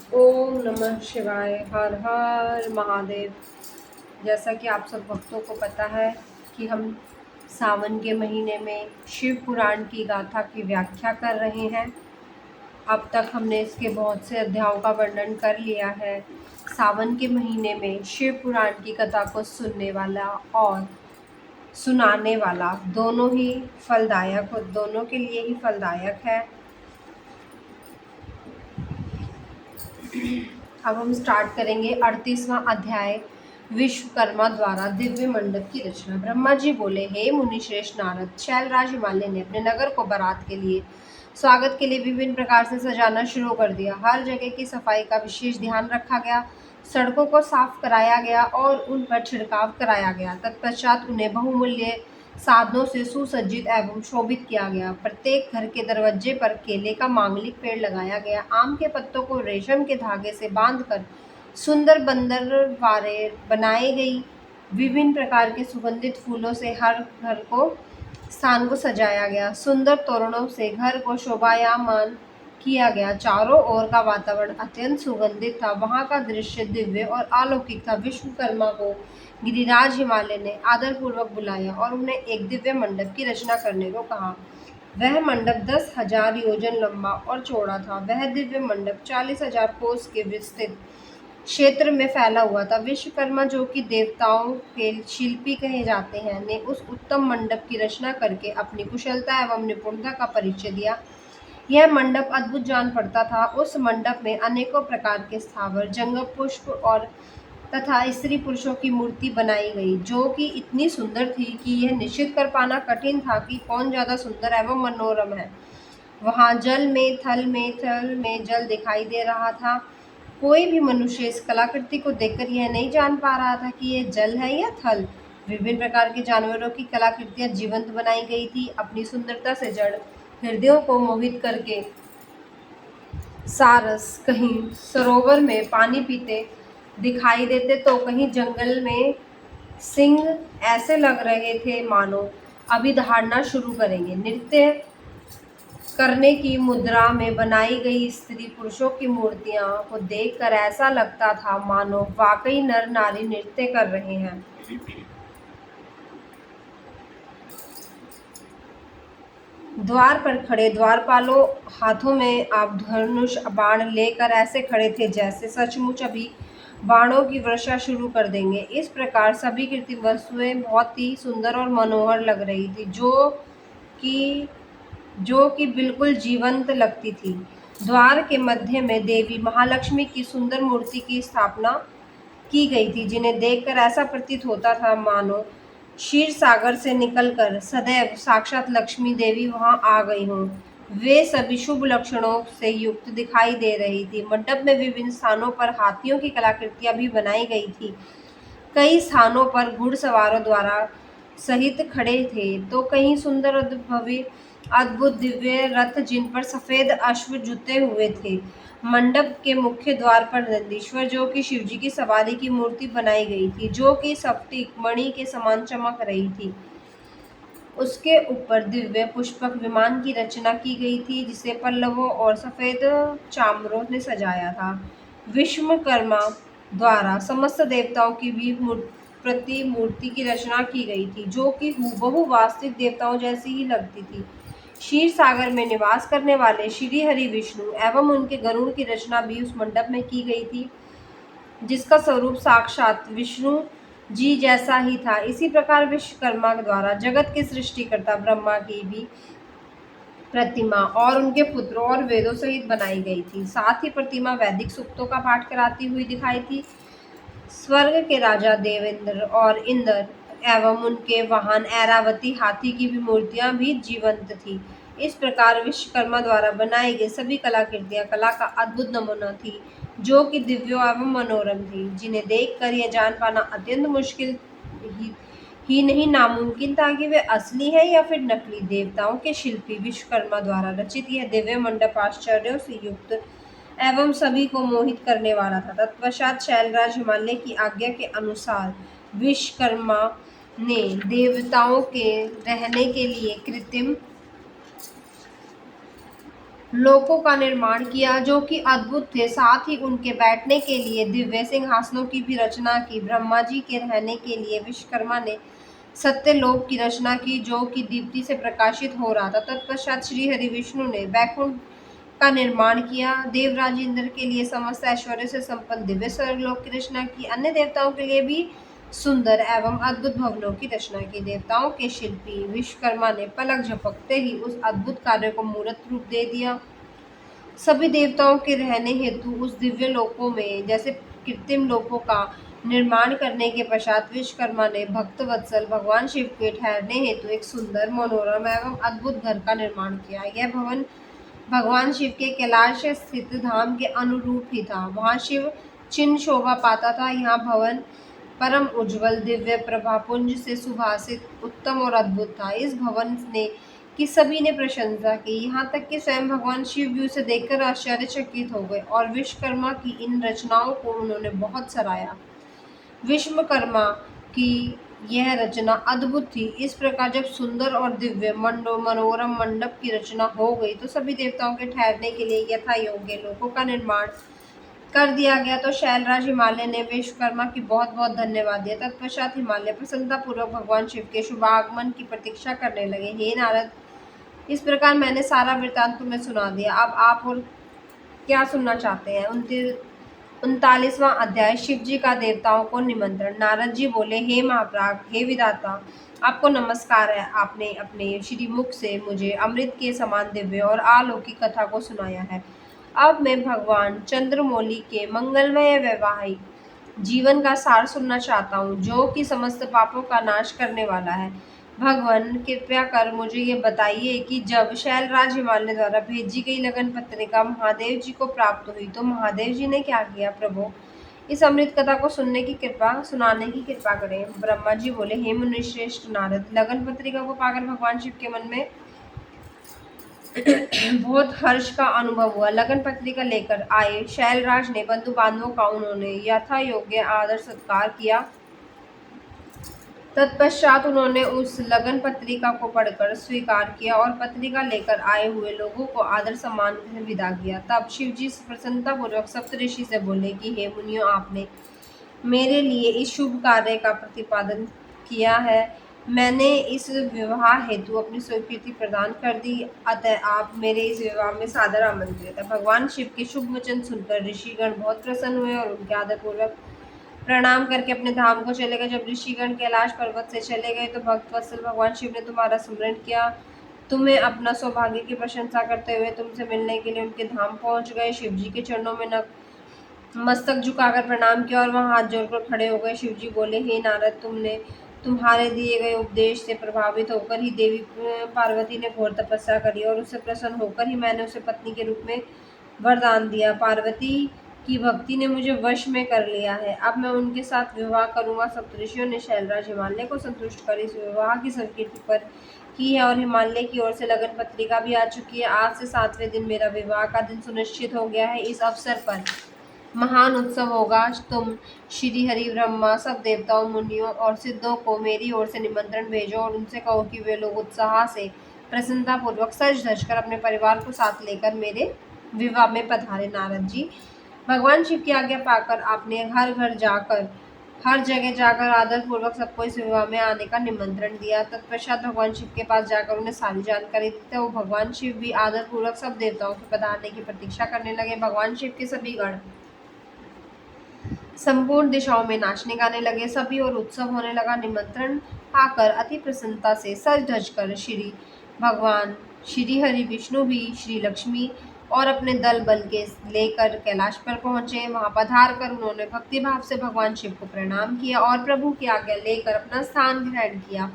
ओम नमः शिवाय। हर हर महादेव। जैसा कि आप सब भक्तों को पता है कि हम सावन के महीने में शिव पुराण की गाथा की व्याख्या कर रहे हैं। अब तक हमने इसके बहुत से अध्यायों का वर्णन कर लिया है। सावन के महीने में शिव पुराण की कथा को सुनने वाला और सुनाने वाला दोनों के लिए ही फलदायक है। अब हम स्टार्ट करेंगे 38वां अध्याय, विश्वकर्मा द्वारा दिव्य मंडप की रचना। ब्रह्मा जी बोले, हे मुनि श्रेष्ठ नारद, शैलराज हिमालय ने अपने नगर को बारात के लिए स्वागत के लिए विभिन्न प्रकार से सजाना शुरू कर दिया। हर जगह की सफाई का विशेष ध्यान रखा गया, सड़कों को साफ कराया गया और उन पर छिड़काव कराया गया। तत्पश्चात उन्हें बहुमूल्य साधनों से सुसज्जित एवं शोभित किया गया। प्रत्येक घर के दरवाजे पर केले का मांगलिक पेड़ लगाया गया। आम के पत्तों को रेशम के धागे से बांधकर सुंदर बंदरवारें बनाई गई। विभिन्न प्रकार के सुगंधित फूलों से हर घर को स्थान को सजाया गया। सुंदर तोरणों से घर को शोभायमान किया गया। चारों ओर का वातावरण अत्यंत सुगंधित था। वहां का दृश्य दिव्य और अलौकिक था। विश्वकर्मा को गिरिराज हिमालय ने आदरपूर्वक बुलाया और उन्हें एक दिव्य मंडप की रचना करने को कहा। वह मंडप 10,000 योजन लंबा और चौड़ा था। वह दिव्य मंडप 40,000 कोस के विस्तृत क्षेत्र में फैला हुआ था। विश्वकर्मा, जो कि देवताओं के शिल्पी कहे जाते हैं, ने उस उत्तम मंडप की रचना करके अपनी कुशलता एवं निपुणता का परिचय दिया। यह मंडप अद्भुत जान पड़ता था। उस मंडप में अनेकों प्रकार के स्थावर, जंगम पुष्प और तथा स्त्री पुरुषों की मूर्ति बनाई गई, जो कि इतनी सुंदर थी कि यह निश्चित कर पाना कठिन था कि कौन ज्यादा सुंदर एवं मनोरम है। वहां थल में जल दिखाई दे रहा था। कोई भी मनुष्य इस कलाकृति को देखकर यह नहीं जान पा रहा था कि यह जल है या थल। विभिन्न प्रकार के जानवरों की कलाकृतियां जीवंत बनाई गई थी। अपनी सुंदरता से जड़ हृदयों को मोहित करके सारस कहीं सरोवर में पानी पीते दिखाई देते तो कहीं जंगल में सिंह ऐसे लग रहे थे मानो अभी दहाड़ना शुरू करेंगे। नृत्य करने की मुद्रा में बनाई गई स्त्री पुरुषों की मूर्तियां को देखकर ऐसा लगता था मानो वाकई नर नारी नृत्य कर रहे हैं। द्वार पर खड़े द्वारपालों हाथों में आप धनुष बाण लेकर ऐसे खड़े थे जैसे सचमुच अभी बाणों की वर्षा शुरू कर देंगे। इस प्रकार सभी कृत्रिम वस्तुएं बहुत ही सुंदर और मनोहर लग रही थी, कि जो कि बिल्कुल जीवंत लगती थी। द्वार के मध्य में देवी महालक्ष्मी की सुंदर मूर्ति की स्थापना की गई थी, जिन्हें देखकर ऐसा प्रतीत होता था मानो क्षीर सागर से निकलकर सदैव साक्षात लक्ष्मी देवी वहां आ गई हों। वे सभी शुभ लक्षणों से युक्त दिखाई दे रही थी। मंडप में विभिन्न स्थानों पर हाथियों की कलाकृतियां भी बनाई गई थी। कई स्थानों पर घुड़सवारों द्वारा सहित खड़े थे तो कहीं सुंदर भव्य अद्भुत दिव्य रथ जिन पर सफेद अश्व जुते हुए थे। मंडप के मुख्य द्वार पर नंदीश्वर, जो कि शिवजी की सवारी की मूर्ति बनाई गई थी, जो कि स्फटिक मणि के समान चमक रही थी। उसके ऊपर दिव्य पुष्पक विमान की रचना की गई थी, जिसे पल्लवों और सफेद चामरों ने सजाया था। विश्वकर्मा द्वारा समस्त देवताओं की भी प्रतिमूर्ति की रचना की गई थी, जो कि हूबहू वास्तविक देवताओं जैसी ही लगती थी। क्षीर सागर में निवास करने वाले श्री हरि विष्णु एवं उनके गरुड़ की रचना भी उस मंडप में की गई थी, जिसका स्वरूप साक्षात विष्णु जी जैसा ही था। इसी प्रकार विश्वकर्मा द्वारा जगत के सृष्टिकर्ता ब्रह्मा की भी प्रतिमा और उनके पुत्रों और वेदों सहित बनाई गई थी। साथ ही प्रतिमा वैदिक सूक्तों का पाठ कराती हुई दिखाई थी। स्वर्ग के राजा देवेंद्र और इंद्र एवं उनके वाहन ऐरावती हाथी की भी मूर्तियां भी जीवंत थी। इस प्रकार विश्वकर्मा द्वारा बनाई गई सभी कलाकृतियां कला का अद्भुत नमूना थी, जो कि दिव्य एवं मनोरम थी, जिन्हें देखकर यह जान पाना अत्यंत मुश्किल ही नहीं नामुमकिन था कि वे असली है या फिर नकली। देवताओं के शिल्पी विश्वकर्मा द्वारा रचित यह दिव्य मंडप आश्चर्यों से युक्त एवं सभी को मोहित करने वाला था। तत्पश्चात शैलराज हिमालय की आज्ञा के अनुसार विश्वकर्मा ने देवताओं के रहने के लिए कृत्रिम लोकों का निर्माण किया जो कि अद्भुत थे। साथ ही उनके बैठने के लिए दिव्य सिंहासनों की भी रचना की। ब्रह्मा जी के रहने के लिए विश्वकर्मा ने सत्यलोक की रचना की जो कि दीप्ति से प्रकाशित हो रहा था। तत्पश्चात श्री हरि विष्णु ने वैकुंठ का निर्माण किया। देवराज इंद्र के लिए समस्त ऐश्वर्य से संपन्न दिव्य स्वर्गलोक की रचना की। अन्य देवताओं के लिए भी सुंदर एवं अद्भुत भवनों की रचना की। देवताओं के शिल्पी विश्वकर्मा ने पलक झपकते ही उस अद्भुत कार्य को मूर्त रूप दे दिया। सभी देवताओं के रहने हेतु उस दिव्य लोकों में जैसे कृत्रिम लोकों का निर्माण करने के पश्चात विश्वकर्मा ने भक्त वत्सल भगवान शिव के ठहरने हेतु एक सुंदर मनोरम एवं अद्भुत घर का निर्माण किया। यह भवन भगवान शिव के कैलाश स्थित धाम के अनुरूप ही था। वहाँ शिव चिन्ह शोभा पाता था। यहाँ भवन परम उज्जवल दिव्य प्रभापुंज से सुभाषित उत्तम और अद्भुत था। इस भवन ने की सभी ने प्रशंसा की। यहाँ तक कि स्वयं भगवान शिव भी उसे देखकर आश्चर्यचकित हो गए और विश्वकर्मा की इन रचनाओं को उन्होंने बहुत सराहा। विश्वकर्मा की यह रचना अद्भुत थी। इस प्रकार जब सुंदर और दिव्य मनोरम मंडप की रचना हो गई तो सभी देवताओं के ठहरने के लिए यथा योग्य लोकों का निर्माण कर दिया गया। तो शैलराज हिमालय ने विश्वकर्मा की बहुत बहुत धन्यवाद दिया। तत्पश्चात हिमालय प्रसन्नता पूर्वक भगवान शिव के शुभ आगमन की प्रतीक्षा करने लगे। हे नारद, इस प्रकार मैंने सारा वृतांत तुम्हें सुना दिया। अब आप और क्या सुनना चाहते हैं? 39वां अध्याय शिव जी का देवताओं को निमंत्रण। नारद जी बोले, हे महाप्राग, हे विधाता, आपको नमस्कार है। आपने अपने श्री मुख से मुझे अमृत के समान दिव्य और अलौकिक कथा को सुनाया है। अब मैं भगवान चंद्रमौली के मंगलमय वैवाहिक जीवन का सार सुनना चाहता हूँ जो कि समस्त पापों का नाश करने वाला है। भगवान कृपया कर मुझे ये बताइए कि जब शैलराज हिमालय द्वारा भेजी गई लगन पत्रिका महादेव जी को प्राप्त हुई तो महादेव जी ने क्या किया? प्रभु, इस अमृत कथा को सुनाने की कृपा करें। ब्रह्मा जी बोले, हे मुनिश्रेष्ठ नारद, लगन पत्रिका को पाकर भगवान शिव के मन में बहुत हर्ष का अनुभव हुआ। लगन पत्रिका लेकर आए शैलराज ने बंधु बांधवों का उन्होंने यथा योग्य आदर सत्कार किया। तत्पश्चात उन्होंने उस लगन पत्रिका को पढ़कर स्वीकार किया और पत्रिका लेकर आए हुए लोगों को आदर सम्मान से विदा किया। तब शिव जी प्रसन्नता पूर्वक सप्तऋषि से बोले कि हे मुनियों, आपने मेरे लिए इस शुभ कार्य का प्रतिपादन किया है। मैंने इस विवाह हेतु अपनी स्वीकृति प्रदान कर दी, अतः आप मेरे इस विवाह में सादर आमंत्रित है। भगवान शिव के शुभ वचन सुनकर ऋषिगण बहुत प्रसन्न हुए और उनके आदरपूर्वक प्रणाम करके अपने धाम को चले गए। जब ऋषिगण कैलाश पर्वत से चले गए तो भक्त वत्सल भगवान शिव ने तुम्हारा स्मरण किया। तुम्हें अपना सौभाग्य की प्रशंसा करते हुए तुमसे मिलने के लिए उनके धाम पहुंच गए। शिव जी के चरणों में मस्तक झुकाकर प्रणाम किया और वहां हाथ जोड़कर खड़े हो गए। शिव जी बोले, हे नारद, तुम्हारे दिए गए उपदेश से प्रभावित होकर ही देवी पार्वती ने घोर तपस्या करी और उससे प्रसन्न होकर ही मैंने उसे पत्नी के रूप में वरदान दिया। पार्वती की भक्ति ने मुझे वश में कर लिया है। अब मैं उनके साथ विवाह करूंगा। सप्तऋषियों ने शैलराज हिमालय को संतुष्ट कर इस विवाह की स्वीकृति पर की है और हिमालय की ओर से लगन पत्रिका भी आ चुकी है। आज से 7वें दिन मेरा विवाह का दिन सुनिश्चित हो गया है। इस अवसर पर महान उत्सव होगा। तुम श्री हरि ब्रह्मा सब देवताओं मुनियों और सिद्धों को मेरी ओर से निमंत्रण भेजो और उनसे कहो कि वे लोग उत्साह से प्रसन्नता पूर्वक सज धज कर अपने परिवार को साथ लेकर मेरे विवाह में पधारे। नारद जी, भगवान शिव की आज्ञा पाकर आपने हर जगह जाकर आदर पूर्वक सबको इस विवाह में आने का निमंत्रण दिया। तत्पश्चात भगवान शिव के पास जाकर उन्हें सारी जानकारी दी तो भगवान शिव भी आदर पूर्वक सब देवताओं के पधारने की प्रतीक्षा करने लगे। भगवान शिव के सभी गण संपूर्ण दिशाओं में नाचने गाने लगे। सभी और उत्सव होने लगा। निमंत्रण पाकर अति प्रसन्नता से सज धज कर श्री भगवान श्री हरि विष्णु भी श्री लक्ष्मी और अपने दल बल के लेकर कैलाश पर पहुंचे। वहां पधार कर उन्होंने भक्ति भाव से भगवान शिव को प्रणाम किया और प्रभु की आज्ञा लेकर अपना स्थान ग्रहण किया।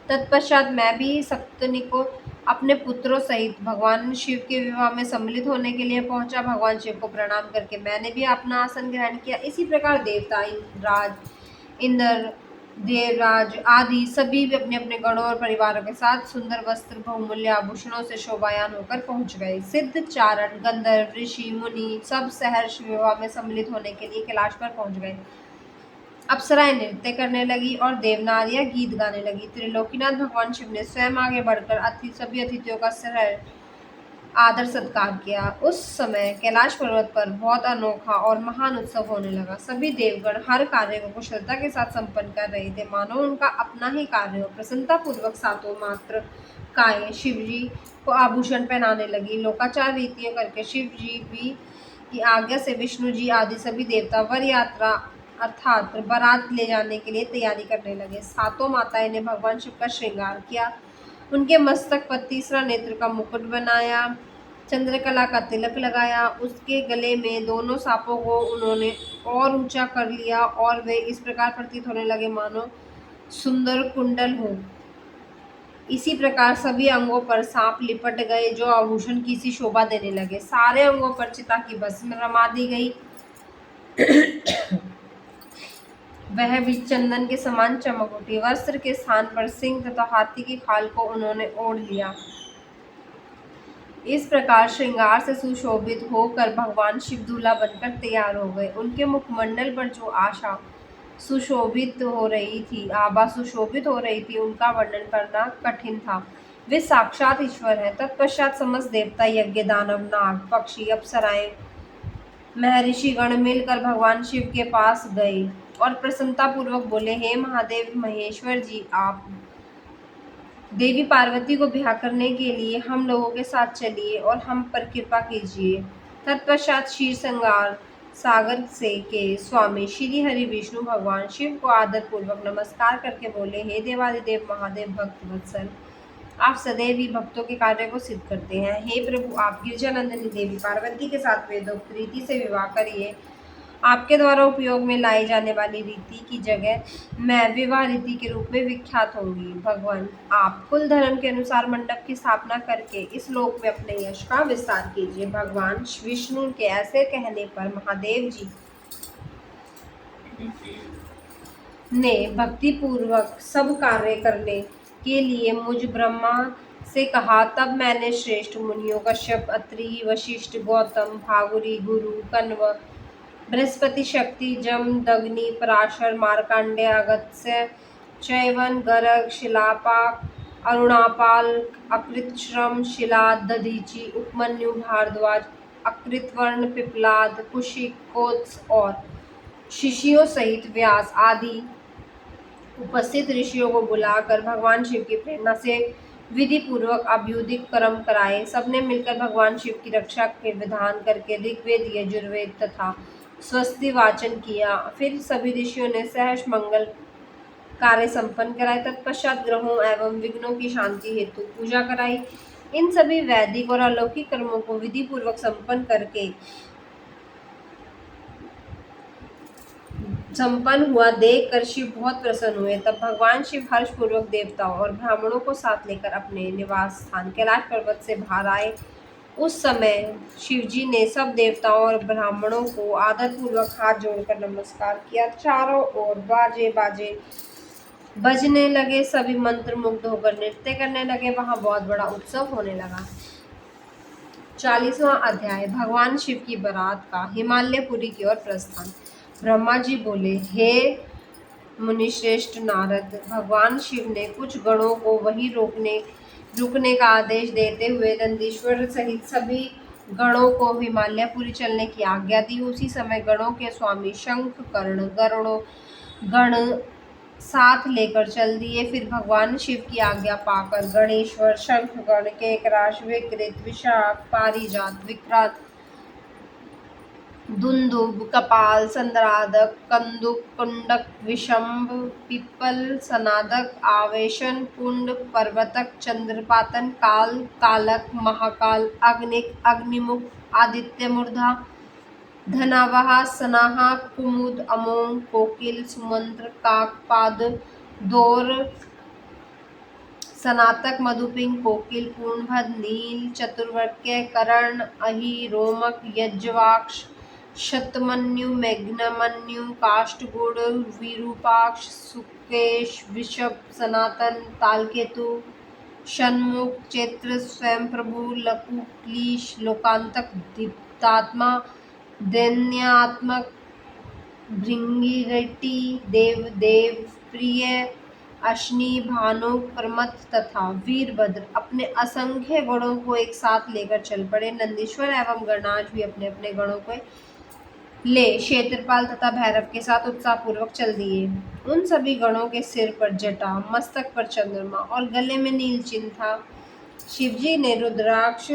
तत्पश्चात मैं भी सप्तनिको अपने पुत्रों सहित भगवान शिव के विवाह में सम्मिलित होने के लिए पहुंचा। भगवान शिव को प्रणाम करके मैंने भी अपना आसन ग्रहण किया। इसी प्रकार देवता इंद्र देवराज आदि सभी भी अपने अपने गणों और परिवारों के साथ सुंदर वस्त्र बहुमूल्य आभूषणों से शोभायान होकर पहुंच गए। सिद्ध चारण गंधर्व ऋषि मुनि सब सहर्ष विवाह में सम्मिलित होने के लिए कैलाश पर पहुंच गए। अप्सराएं नृत्य करने लगी और देवनारियां गीत गाने लगी। त्रिलोकीनाथ भगवान शिव ने स्वयं आगे बढ़कर सभी अतिथियों का आदर सत्कार किया। उस समय कैलाश पर्वत पर बहुत अनोखा और महान उत्सव होने लगा। सभी देवगण हर कार्य को कुशलता के साथ संपन्न कर रहे थे, मानो उनका अपना ही कार्य हो। प्रसन्नता पूर्वक सातों मात्र काएं शिवजी को आभूषण पहनाने लगी। लोकाचार रीतियों करके शिवजी भी की आज्ञा से विष्णु जी आदि सभी देवता वर यात्रा अर्थात बारात ले जाने के लिए तैयारी करने लगे। सातों माताएं ने भगवान शिव का श्रृंगार किया। उनके मस्तक पर तीसरा नेत्र का मुकुट बनाया, चंद्रकला का तिलक लगाया। उसके गले में दोनों सांपों को उन्होंने और ऊंचा कर लिया और वे इस प्रकार प्रतीत होने लगे मानो सुंदर कुंडल हो। इसी प्रकार सभी अंगों पर सांप लिपट गए जो आभूषण की सी शोभा देने लगे। सारे अंगों पर चिता की भस्म रमा दी गई। वह भी चंदन के समान चमक उठी। वस्त्र के स्थान पर सिंह तथा हाथी की खाल को उन्होंने ओढ़ लिया। इस प्रकार श्रृंगार से सुशोभित होकर भगवान शिव दूल्हा बनकर तैयार हो गए। उनके मुखमंडल पर जो आभा सुशोभित हो रही थी, उनका वर्णन करना कठिन था। वे साक्षात ईश्वर है। तत्पश्चात समस्त देवता, यज्ञ, दानव, नाग, पक्षी, अप्सराएं, महर्षिगण मिलकर भगवान शिव के पास गए और प्रसन्नता पूर्वक बोले, हे महादेव महेश्वर जी, आप देवी पार्वती को ब्याह करने के लिए हम लोगों के साथ चलिए और हम पर कृपा कीजिए। तत्पश्चात क्षीर संगार सागर से के स्वामी श्री हरि विष्णु भगवान शिव को आदर पूर्वक नमस्कार करके बोले, हे देवादिदेव महादेव भक्त वत्सल, आप सदैव ही भक्तों के कार्य को सिद्ध करते हैं। हे प्रभु, आप गिरजानंदिनी देवी पार्वती के साथ वेदोक्त रीति से विवाह करिए। आपके द्वारा उपयोग में लाई जाने वाली रीति की जगह मैं विवाह रीति के रूप में विख्यात होंगी। भगवान, आप कुल धर्म के अनुसार मंडप की स्थापना करके इस लोक में अपने यश का विस्तार कीजिए। भगवान विष्णु के ऐसे कहने पर महादेव जी ने भक्ति पूर्वक सब कार्य करने के लिए मुझ ब्रह्मा से कहा। तब मैंने श्रेष्ठ मुनियों कश्यप, अत्रि, वशिष्ठ, गौतम, भागुरी, गुरु, कण्व, बृहस्पति, शक्ति, जम, दग्नि, पराशर, मार्कंडेय, अगस्त्य, चैवन, गर्ग, शिलापाक, अरुणापाल, अकृतश्रम, शिला, दधीचि, उपमन्यु, भारद्वाज, अकृतवर्ण, पिपलाद, कुशिक, कोत्स और शिष्यों सहित व्यास आदि उपस्थित ऋषियों को बुलाकर भगवान शिव की प्रेरणा से विधि पूर्वक अभ्युदिक कर्म कराए। सबने मिलकर भगवान शिव की रक्षा के विधान करके ऋग्वेद, यजुर्वेद तथा स्वस्ति वाचन किया। फिर सभी ऋषियों ने सहर्ष मंगल कार्य संपन्न कराए। तत्पश्चात ग्रहों एवं विघ्नों की शांति हेतु पूजा कराई। इन सभी वैदिक और अलौकिक कर्मों को विधि पूर्वक संपन्न हुआ देख कर शिव बहुत प्रसन्न हुए। तब भगवान शिव हर्ष पूर्वक देवताओं और ब्राह्मणों को साथ लेकर अपने निवास स्थान कैलाश पर्वत से बाहर आए। उस समय शिवजी ने सब देवताओं और ब्राह्मणों को आदर पूर्वक हाथ जोड़कर नमस्कार किया। चारों ओर बाजे बाजे बजने लगे। सभी मंत्र मुग्ध होकर नृत्य करने लगे। वहां बहुत बड़ा उत्सव होने लगा। 40वां अध्याय, भगवान शिव की बारात का हिमालयपुरी की ओर प्रस्थान। ब्रह्मा जी बोले, हे मुनिश्रेष्ठ नारद, भगवान शिव ने कुछ गणों को वहीं रुकने का आदेश देते हुए नंदीश्वर सहित सभी गणों को हिमालयपुरी चलने की आज्ञा दी। उसी समय गणों के स्वामी शंख, कर्ण, गण साथ लेकर चल दिए। फिर भगवान शिव की आज्ञा पाकर गणेश्वर, शंखगण, केकराश, विकृत, विशाख, पारिजात, विक्रांत, दुंदुभ, कपाल, संदरादक, कंदुक, कुंडक, विशंभ, पिप्पल, सनादक, आवेशन, कुंड, पर्वतक, चंद्रपातन, काल, कालक, महाकाल, अग्निक, अग्निमुख, आदित्य मूर्धा, धनावहा, सनाहा, कुमुद, अमोंग, कोकिल, सुमंत्र, काकपाद, दौर, सनातक, मधुपिंग, कोकिल, पूर्णभद, नील, चतुर्वर्ग्य, कर्ण, अहि, रोमक, यज्वाक्ष, शतमन्यु, मेघ्नमन्यु, काष्ठगुड़, विरूपाक्ष, सुकेश, वृषभ, सनातन, तालकेतु, षण्मुख, चैत्र, स्वयंप्रभु, लकुक्लीश, लोकांतक, दीप्तात्मा, दैन्यात्मक, भृंगिरटी, देव प्रिय, अश्नि, भानु, प्रमथ तथा वीरभद्र अपने असंख्य गणों को एक साथ लेकर चल पड़े। नंदीश्वर एवं गणराज भी अपने अपने गणों को ले क्षेत्रपाल तथा भैरव के साथ उत्साहपूर्वक चल दिए। उन सभी गणों के सिर पर जटा, मस्तक पर चंद्रमा और गले में नील चिन्ह था। शिवजी ने रुद्राक्ष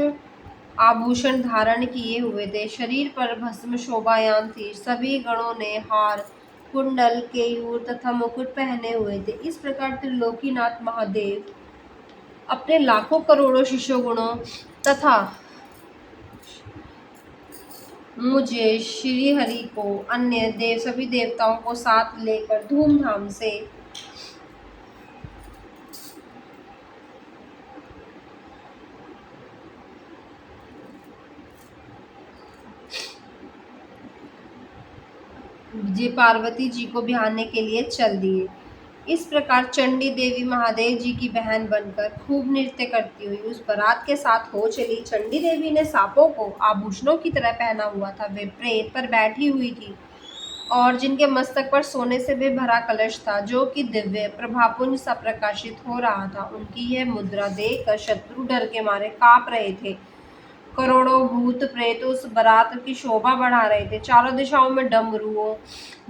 आभूषण धारण किए हुए थे, शरीर पर भस्म शोभायान थी। सभी गणों ने हार, कुंडल, केयूर तथा मुकुट पहने हुए थे। इस प्रकार त्रिलोकीनाथ महादेव अपने लाखों करोड़ों शिष्य गुणों तथा मुझे श्री हरि को अन्य देव सभी देवताओं को साथ लेकर धूमधाम से जी पार्वती जी को बिहारने के लिए चल दिए। इस प्रकार चंडी देवी महादेव जी की बहन बनकर खूब नृत्य करती हुई उस बारात के साथ हो चली। चंडी देवी ने सांपों को आभूषणों की तरह पहना हुआ था। वे प्रेत पर बैठी हुई थी और जिनके मस्तक पर सोने से भी भरा कलश था, जो कि दिव्य प्रभापुंज सा प्रकाशित हो रहा था। उनकी यह मुद्रा देखकर शत्रु डर के मारे कांप रहे थे। करोड़ों भूत प्रेत उस बारात की शोभा बढ़ा रहे थे। चारों दिशाओं में डमरुओं,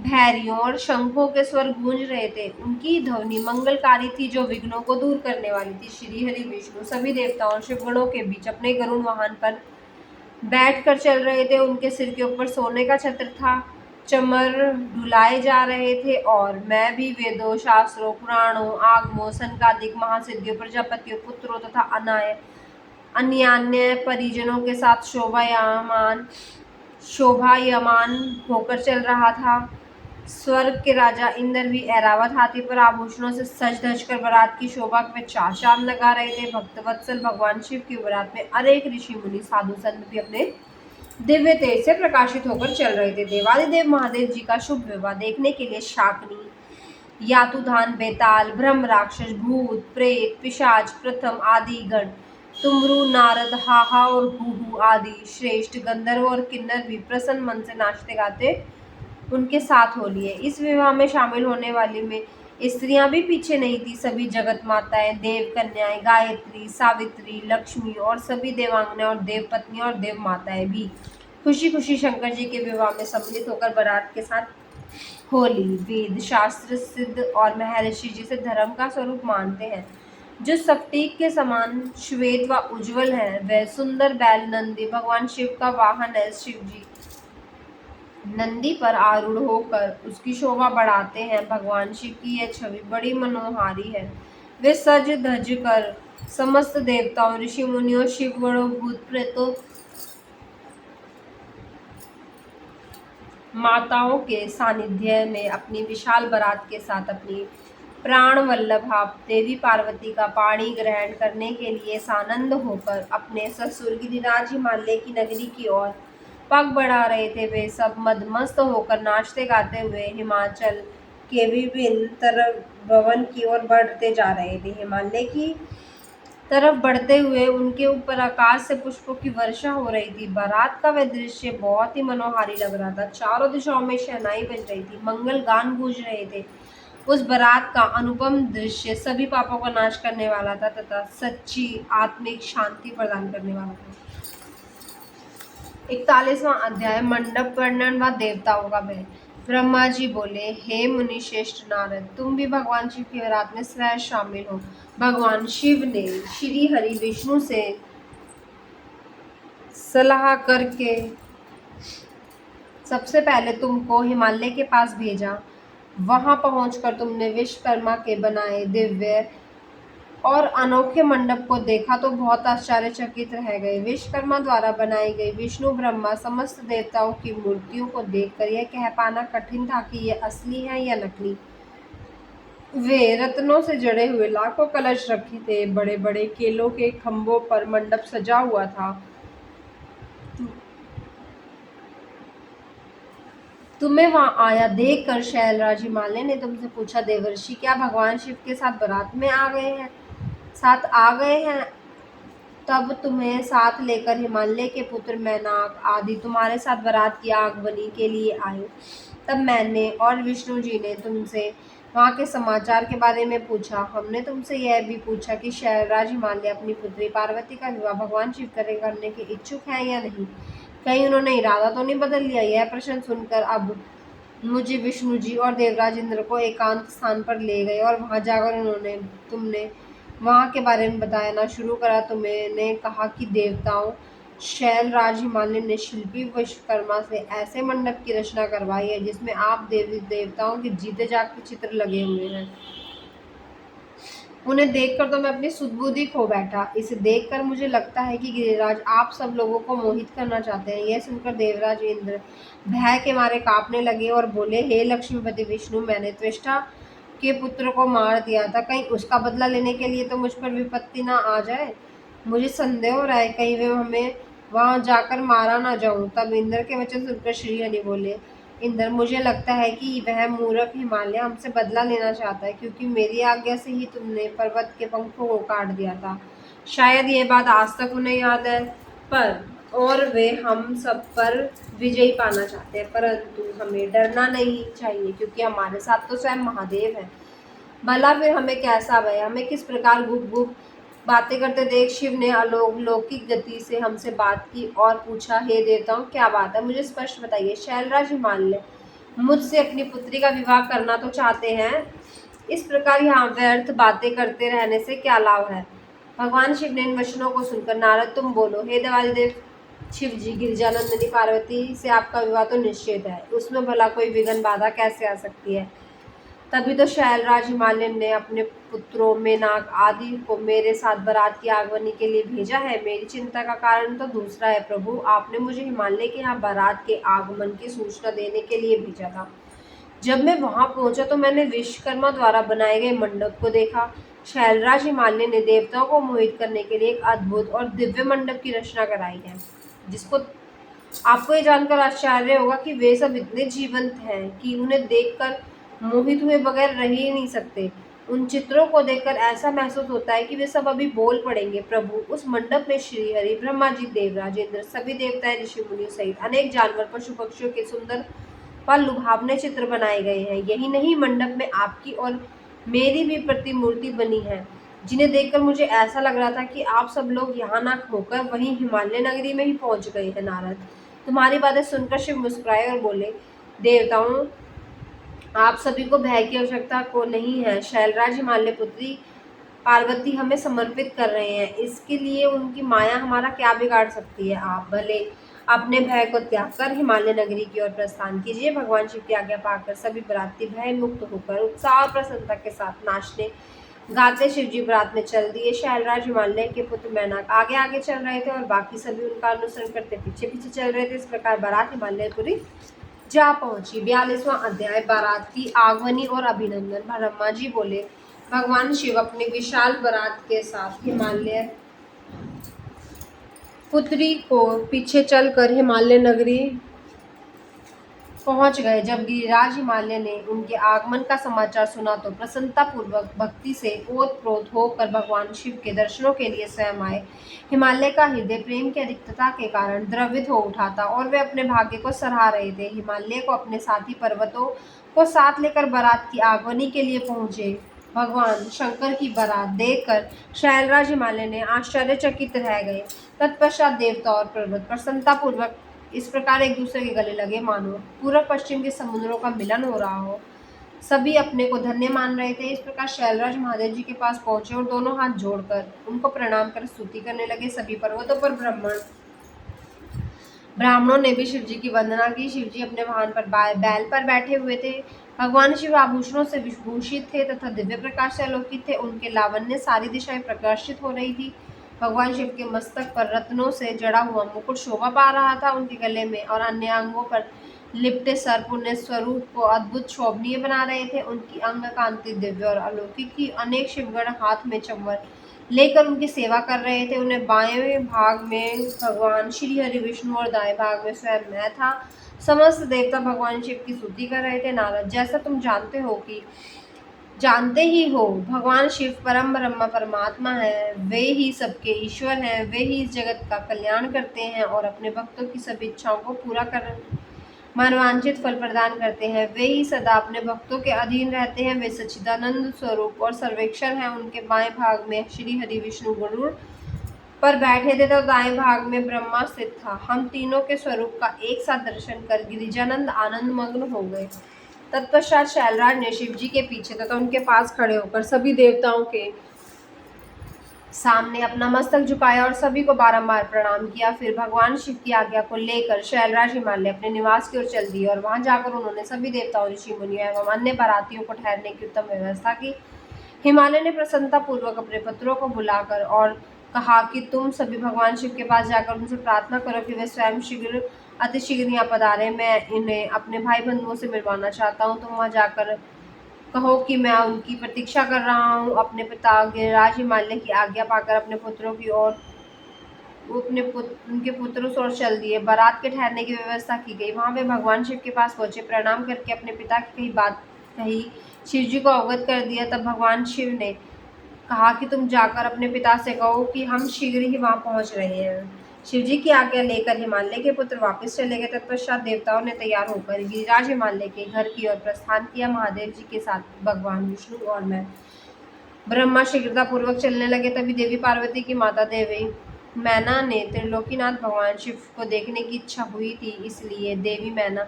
भैरियों और शंखों के स्वर गूंज रहे थे। उनकी ध्वनि मंगलकारी थी, जो विघ्नों को दूर करने वाली थी। श्री हरि विष्णु सभी देवताओं और शिवगणों के बीच अपने गरुड़ वाहन पर बैठकर चल रहे थे। उनके सिर के ऊपर सोने का छत्र था। चमर डुलाए जा रहे थे और मैं भी वेदों, शास्त्रों, पुराणों, आगमों, सनकादिक महासिद्धियों, प्रजापतियों, पुत्रों तथा अन्य परिजनों के साथ शोभायमान होकर चल रहा था। स्वर्ग के राजा इंद्र भी ऐरावत हाथी पर आभूषणों से सज धज कर बारात की शोभा में चार चांद लगा रहे थे। भक्तवत्सल भगवान शिव की बारात में अनेक ऋषि मुनि साधु संत भी अपने दिव्य तेज से प्रकाशित होकर चल रहे थे। देवादिदेव महादेव जी का शुभ विवाह देखने के लिए शाकनी, यातुधान, बेताल, ब्रह्म, राक्षस, भूत, प्रेत, पिशाच, प्रथम आदि गण, तुमरू, नारद, हाहा और हूहू आदि श्रेष्ठ गंधर्व और किन्नर भी प्रसन्न मन से नाचते गाते उनके साथ हो लिए। इस विवाह में शामिल होने वाली में स्त्रियां भी पीछे नहीं थी। सभी जगत माताएं, देव कन्याएं, गायत्री, सावित्री, लक्ष्मी और सभी देवांगनाएं और देव पत्नियां और देव माताएं भी खुशी खुशी शंकर जी के विवाह में सम्मिलित होकर बारात के साथ होली। वेद शास्त्र सिद्ध और महर्षि जिसे धर्म का स्वरूप मानते हैं, जो स्फटिक के समान श्वेत व उज्जवल है, वह सुंदर बैल नंदी भगवान शिव का वाहन है। शिव जी नंदी पर आरूढ़ होकर उसकी शोभा बढ़ाते हैं। भगवान शिव की यह छवि बड़ी मनोहारी है। वे सज धज कर समस्त देवताओं, ऋषि मुनियों, शिवगणों, भूत प्रेतों, माताओं के सानिध्य में अपनी विशाल बारात के साथ अपनी प्राण वल्लभा देवी पार्वती का पाणी ग्रहण करने के लिए सानंद होकर अपने ससुर गिरिराज हिमालय की नगरी की ओर पग बढ़ा रहे थे। वे सब मदमस्त होकर नाचते गाते हुए हिमाचल के विभिन्न तरफ भवन की ओर बढ़ते जा रहे थे। हिमालय की तरफ बढ़ते हुए उनके ऊपर आकाश से पुष्पों की वर्षा हो रही थी। बारात का वह दृश्य बहुत ही मनोहारी लग रहा था। चारों दिशाओं में शहनाई बज रही थी, मंगल गान गूंज रहे थे। उस बारात का अनुपम दृश्य सभी पापों का नाश करने वाला था तथा सच्ची आत्मिक शांति प्रदान करने वाला था। 41वां अध्याय मंडप वर्णन व देवताओं का भय। ब्रह्मा जी बोले, हे मुनि श्रेष्ठ नारद, तुम भी भगवान शिव की बारात में स्वयं शामिल हो। भगवान शिव ने श्री हरि विष्णु से सलाह करके सबसे पहले तुमको हिमालय के पास भेजा। वहां पहुंचकर तुमने विश्वकर्मा के बनाए दिव्य और अनोखे मंडप को देखा तो बहुत आश्चर्यचकित रह गए। विश्वकर्मा द्वारा बनाई गई विष्णु ब्रह्मा समस्त देवताओं की मूर्तियों को देखकर यह कह पाना कठिन था कि यह असली है या नकली। वे रत्नों से जड़े हुए लाखों कलश रखे थे। बड़े बड़े केलों के खंभों पर मंडप सजा हुआ था। तुम्हें वहां आया देखकर शैलराज हिमालय ने तुमसे पूछा, देवर्षि, क्या भगवान शिव के साथ बारात में आ गए हैं? तब तुम्हें साथ लेकर हिमालय के पुत्र मैनाक आदि तुम्हारे साथ बारात की आगमनी के लिए आए। तब मैंने और विष्णु जी ने तुमसे वहाँ के समाचार के बारे में पूछा। हमने तुमसे यह भी पूछा कि शैलराज हिमालय अपनी पुत्री पार्वती का विवाह भगवान शिव करे करने के इच्छुक हैं या नहीं। कहीं उन्होंने इरादा तो नहीं बदल लिया। यह प्रश्न सुनकर अब मुझे विष्णु जी और देवराज इंद्र को एकांत स्थान पर ले गए और वहां जाकर तुमने वहां के बारे में बताना शुरू करा। तो मैंने कहा कि देवताओं, शैलराज हिमालय ने शिल्पी विश्वकर्मा से ऐसे मंडप की रचना करवाई है जिसमें आप देवी देवताओं के जीते जागते चित्र लगे हुए हैं। उन्हें देखकर तो मैं अपनी सुध-बुद्धि खो बैठा। इसे देखकर मुझे लगता है कि गिरिराज आप सब लोगों को मोहित करना चाहते हैं। यह सुनकर देवराज इंद्र भय के मारे कांपने लगे और बोले, हे लक्ष्मीपति विष्णु, मैंने त्वष्टा के पुत्र को मार दिया था। कहीं उसका बदला लेने के लिए तो मुझ पर विपत्ति ना आ जाए। मुझे संदेह हो रहा है कहीं वे हमें वहां जाकर मारा ना जाऊं। तब इंद्र के वचन सुनकर श्री हरि बोले, इंद्र, मुझे लगता है कि वह मूर्ख हिमालय हमसे बदला लेना चाहता है, क्योंकि मेरी आज्ञा से ही तुमने पर्वत के पंखों को काट दिया था। शायद ये बात आज तक उन्हें याद है, पर और वे हम सब पर विजयी पाना चाहते हैं। परंतु हमें डरना नहीं चाहिए, क्योंकि हमारे साथ तो स्वयं महादेव है। भला फिर हमें कैसा भय, हमें किस प्रकार गुप गुप बातें करते देख शिव ने अलौकिक गति से हमसे बात की और पूछा, हे देवताओं, क्या बात है, मुझे स्पष्ट बताइए। शैलराज हिमालय मुझसे अपनी पुत्री का विवाह करना तो चाहते हैं, इस प्रकार यहाँ व्यर्थ बातें करते रहने से क्या लाभ है। भगवान शिव ने इन वचनों को सुनकर, नारद तुम बोलो। हे देवादिदेव शिव जी, गिरिजानंदिनी पार्वती से आपका विवाह तो निश्चित है, उसमें भला कोई विघ्न बाधा कैसे आ सकती है। तभी तो शैलराज हिमालय ने अपने पुत्रों मेनाक आदि को मेरे साथ बारात की आगमनी के लिए भेजा है। मेरी चिंता का कारण तो दूसरा है प्रभु। आपने मुझे हिमालय के यहाँ बारात के आगमन की सूचना देने के लिए भेजा था। जब मैं वहां पहुंचा तो मैंने विश्वकर्मा द्वारा बनाए गए मंडप को देखा। शैलराज हिमालय ने देवताओं को मोहित करने के लिए एक अद्भुत और दिव्य मंडप की रचना कराई है, जिसको आपको ये जानकर आश्चर्य होगा कि वे सब इतने जीवंत हैं कि उन्हें देखकर मोहित हुए बगैर रह ही नहीं सकते। उन चित्रों को देखकर ऐसा महसूस होता है कि वे सब अभी बोल पड़ेंगे। प्रभु, उस मंडप में श्री हरि, ब्रह्मा जी, देवराज इंद्र, सभी देवताएं, ऋषि मुनियों सहित अनेक जानवर, पशु पक्षियों के सुंदर व लुभावने चित्र बनाए गए हैं। यही नहीं, मंडप में आपकी और मेरी भी प्रतिमूर्ति बनी है, जिन्हें देखकर मुझे ऐसा लग रहा था कि आप सब लोग यहाँ ना होकर वहीं हिमालय नगरी में ही पहुंच गए हैं। नारद, तुम्हारी बातें सुनकर शिव मुस्कुराए और बोले, देवताओं, आप सभी को भय की आवश्यकता को नहीं है। शैलराज हिमालय पुत्री पार्वती हमें समर्पित कर रहे हैं, इसके लिए उनकी माया हमारा क्या बिगाड़ सकती है। आप भले अपने भय को त्याग कर हिमालय नगरी की ओर प्रस्थान कीजिए। भगवान शिव की आज्ञा पाकर सभी बराती भय मुक्त होकर उत्साह और प्रसन्नता के साथ नाचने गाते शिवजी बरात में चल दिए। शैलराज हिमालय के पुत्र मैनाक आगे आगे चल रहे थे और बाकी सभी उनका अनुसरण करते पीछे पीछे चल रहे थे। इस प्रकार बारात हिमालयपुरी जा पहुंची। 42वां अध्याय, बारात की आगमनी और अभिनंदन। ब्रह्मा जी बोले, भगवान शिव अपनी विशाल बारात के साथ हिमालय पुत्री को पीछे चलकर हिमालय नगरी पहुंच गए। जब गिरिराज हिमालय ने उनके आगमन का समाचार सुना तो प्रसन्नता पूर्वक भक्ति से ओतप्रोत होकर भगवान शिव के दर्शनों के लिए स्वयं आए। हिमालय का हृदय प्रेम की अधिकता के कारण द्रवित हो उठा था और वे अपने भाग्य को सराह रहे थे। हिमालय को अपने साथी पर्वतों को साथ लेकर बारात की आगमनी के लिए पहुंचे। भगवान शंकर की बारात देखकर शैलराज हिमालय ने आश्चर्यचकित रह गए। तत्पश्चात देवता और पर्वत प्रसन्नता पूर्वक इस प्रकार एक दूसरे के गले लगे मानो पूर्व पश्चिम के समुद्रों का मिलन हो रहा हो। सभी अपने को धन्य मान रहे थे। इस प्रकार शैलराज महादेव जी के पास पहुंचे और दोनों हाथ जोड़कर उनको प्रणाम कर स्तुति करने लगे। सभी पर्वतों पर ब्राह्मणों ने भी शिव जी की वंदना की। शिव जी अपने वाहन पर बैल पर बैठे हुए थे। भगवान शिव आभूषणों से विभूषित थे तथा दिव्य प्रकाश से आलोकित थे। उनके लावण्य सारी दिशाएं प्रकाशित हो रही थी। भगवान शिव के मस्तक पर रत्नों से जड़ा हुआ मुकुट शोभा पा रहा था। उनके गले में और अन्य अंगों पर लिपटे सर्प उन्हें स्वरूप को अद्भुत शोभनीय बना रहे थे। उनकी अंग कांति दिव्य और अलौकिक थी। अनेक शिवगण हाथ में चंवर लेकर उनकी सेवा कर रहे थे। उन्हें बाएं भाग में भगवान श्री हरि विष्णु और दाएं भाग में स्वयं मैं था। समस्त देवता भगवान शिव की स्तुति कर रहे थे। नारद, जैसा तुम जानते ही हो, भगवान शिव परम ब्रह्म परमात्मा है। वे ही सबके ईश्वर हैं। वे ही इस जगत का कल्याण करते हैं और अपने भक्तों की सभी इच्छाओं को पूरा मनवांछित फल प्रदान करते हैं। वे ही सदा अपने भक्तों के अधीन रहते हैं। वे सच्चिदानंद स्वरूप और सर्वेक्षण हैं। उनके बाएं भाग में श्री हरि विष्णु गरुड़ पर बैठे थे तो दाएं भाग में ब्रह्मा स्थित था। हम तीनों के स्वरूप का एक साथ दर्शन कर गिरिजानंद आनंद मग्न हो गए। तत्पश्चात शैलराज ने शिव जी के पीछे तथा उनके पास खड़े होकर सभी देवताओं के सामने अपना मस्तक झुकाया और सभी को बारंबार प्रणाम किया। फिर भगवान शिव की आज्ञा को लेकर शैलराज हिमालय अपने निवास की ओर चल दिए और वहां जाकर उन्होंने सभी देवताओं, ऋषि मुनियों एवं अन्य बारातियों को ठहरने की उत्तम व्यवस्था की। हिमालय ने प्रसन्नता पूर्वक अपने पुत्रों को बुलाकर और कहा कि तुम सभी भगवान शिव के पास जाकर उनसे प्रार्थना करो कि वे स्वयं अतिशीघ्र यहाँ पधारे। मैं इन्हें अपने भाई बंधुओं से मिलवाना चाहता हूँ। तुम वहां जाकर कहो कि मैं उनकी प्रतीक्षा कर रहा हूँ। अपने पिता गिरिराज हिमालय की आज्ञा पाकर अपने पुत्रों की ओर उनके पुत्रों से ओर चल दिए। बारात के ठहरने की व्यवस्था की गई। वहां वे भगवान शिव के पास पहुंचे। प्रणाम करके अपने पिता की कही बात कही, शिव जी को अवगत कर दिया। तब भगवान शिव ने कहा कि तुम जाकर अपने पिता से कहो कि हम शीघ्र ही वहां पहुंच रहे हैं। शिव जी की आज्ञा लेकर हिमालय के पुत्र वापस चले गए। तत्पश्चात देवताओं ने तैयार होकर गिरिराज हिमालय के घर की ओर प्रस्थान किया। महादेव जी के साथ भगवान विष्णु और मैं ब्रह्मा शीघ्रता पूर्वक चलने लगे। तभी देवी पार्वती की माता देवी मैना ने त्रिलोकीनाथ भगवान शिव को देखने की इच्छा हुई थी, इसलिए देवी मैना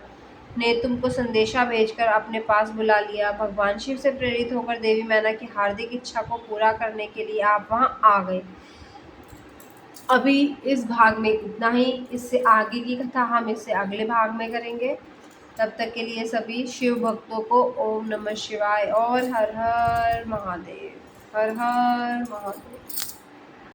ने तुमको संदेशा भेजकर अपने पास बुला लिया। भगवान शिव से प्रेरित होकर देवी मैना की हार्दिक इच्छा को पूरा करने के लिए आप वहां आ गए। अभी इस भाग में इतना ही। इससे आगे की कथा हम इससे अगले भाग में करेंगे। तब तक के लिए सभी शिव भक्तों को ओम नमः शिवाय और हर हर महादेव। हर हर महादेव।